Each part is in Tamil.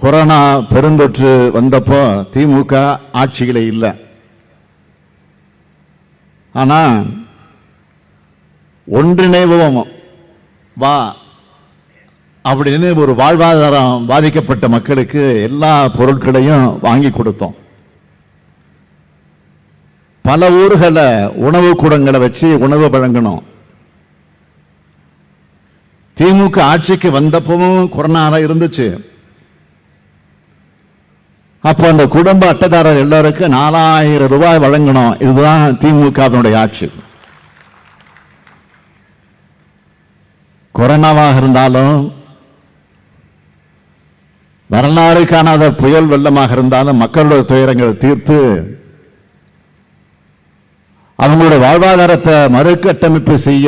கொரோனா பெருந்தொற்று வந்தப்போ திமுக ஆட்சிகளே இல்லை. ஆனா ஒன்றிணைவோம் வா அப்படின்னு ஒரு வாழ்வாதாரம் பாதிக்கப்பட்ட மக்களுக்கு எல்லா பொருட்களையும் வாங்கி கொடுத்தோம். பல ஊர்களை உணவு கூடங்களை வச்சு உணவு வழங்கணும். திமுக ஆட்சிக்கு வந்தப்பவும் கொரோனா இருந்துச்சு. அப்ப அந்த குடும்ப அட்டைதாரர் எல்லாருக்கும் 4000 ரூபாய் வழங்கணும். இதுதான் திமுகவினுடைய ஆட்சி. கொரோனாவாக இருந்தாலும், வரலாறு காணாத புயல் வெள்ளமாக இருந்தாலும் மக்களுடைய துயரங்கள் தீர்த்து அவங்களுடைய வாழ்வாதாரத்தை மறுகட்டமைப்பு செய்ய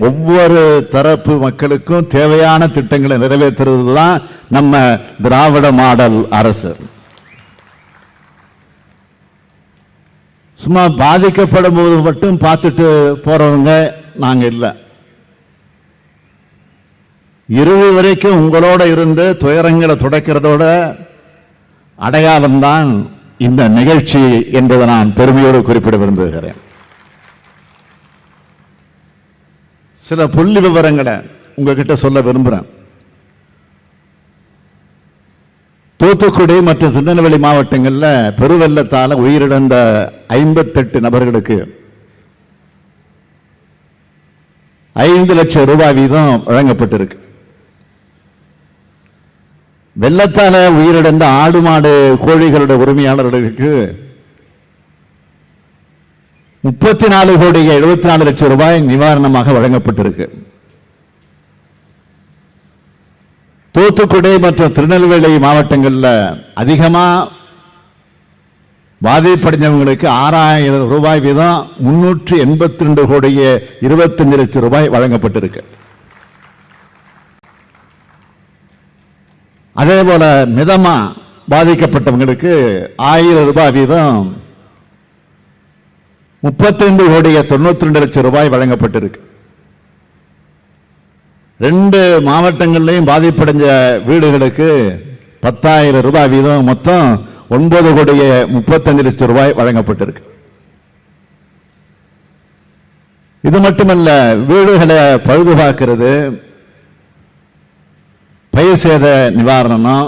ஒவ்வொரு தரப்பு மக்களுக்கும் தேவையான திட்டங்களை நிறைவேற்றுறது தான் நம்ம திராவிட மாடல் அரசு. சும்மா பாதிக்கப்படும் போது மட்டும் பார்த்துட்டு போறவங்க நாங்க இல்லை. இறுதி வரைக்கும் உங்களோட இருந்து துயரங்களை துடைக்கிறதோட அடையாளம்தான் இந்த நிகழ்ச்சி என்பதை நான் பெருமையோடு குறிப்பிட விரும்புகிறேன். சில புள்ளி விவரங்களை உங்ககிட்ட சொல்ல விரும்புகிறேன். தூத்துக்குடி மற்றும் திருநெல்வேலி மாவட்டங்களில் பெருவெள்ளத்தால் உயிரிழந்த 58 நபர்களுக்கு 5 லட்சம் ரூபாய் வீதம் வழங்கப்பட்டிருக்கு. வெள்ளத்தால உயிரிழந்த ஆடு மாடு கோழிகளுடைய உரிமையாளர்களுக்கு 34 கோடி 74 லட்சம் ரூபாய் நிவாரணமாக வழங்கப்பட்டிருக்கு. தூத்துக்குடி மற்றும் திருநெல்வேலி மாவட்டங்களில் அதிகமா பாதிப்படைஞ்சவங்களுக்கு 6000 ரூபாய் வீதம் 382 கோடி 25 லட்சம் ரூபாய் வழங்கப்பட்டிருக்கு. அதே போல மிதமா பாதிக்கப்பட்டவங்களுக்கு 1000 ரூபாய் வீதம் 35 கோடி 92 லட்சம் ரூபாய் வழங்கப்பட்டிருக்கு. 2 மாவட்டங்களிலையும் பாதிப்படைஞ்ச வீடுகளுக்கு 10,000 ரூபாய் வீதம் மொத்தம் 9 கோடி 35 லட்சம் ரூபாய் வழங்கப்பட்டிருக்கு. இது மட்டுமல்ல, வீடுகளை பழுதுபார்க்கிறது, பயிர் சேத நிவாரணம்,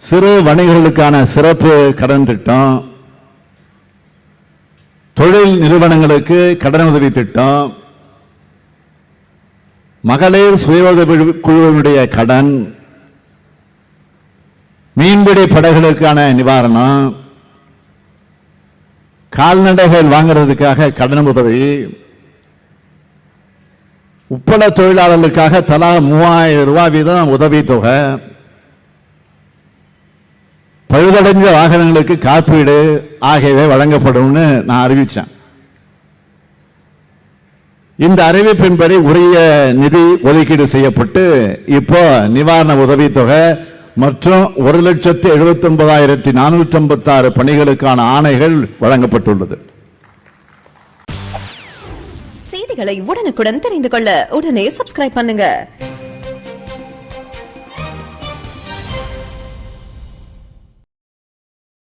சிறு வணிகர்களுக்கான சிறப்பு கடன் திட்டம், தொழில் நிறுவனங்களுக்கு கடன் உதவி திட்டம், மகளிர் சுய உதவி குழுவினுடைய கடன், மீன்பிடி படகுகளுக்கான நிவாரணம், கால்நடைகள் வாங்குறதுக்காக கடன் உதவி, உப்பள தொழிலாளர்களுக்காக தலா 3000 ரூபாய் வீதம் உதவி தொகை, பழுதடைஞ்ச வாகனங்களுக்கு காப்பீடு ஆகியவை வழங்கப்படும் நான் அறிவிச்சேன். இந்த அறிவிப்பின்படி உரிய நிதி ஒதுக்கீடு செய்யப்பட்டு இப்போ நிவாரண உதவி தொகை மற்றும் 1,79,456 பணிகளுக்கான ஆணைகள் வழங்கப்பட்டுள்ளது. செய்திகளை உடனுக்குடன் தெரிந்து கொள்ள உடனே சப்ஸ்கிரைப் பண்ணுங்க.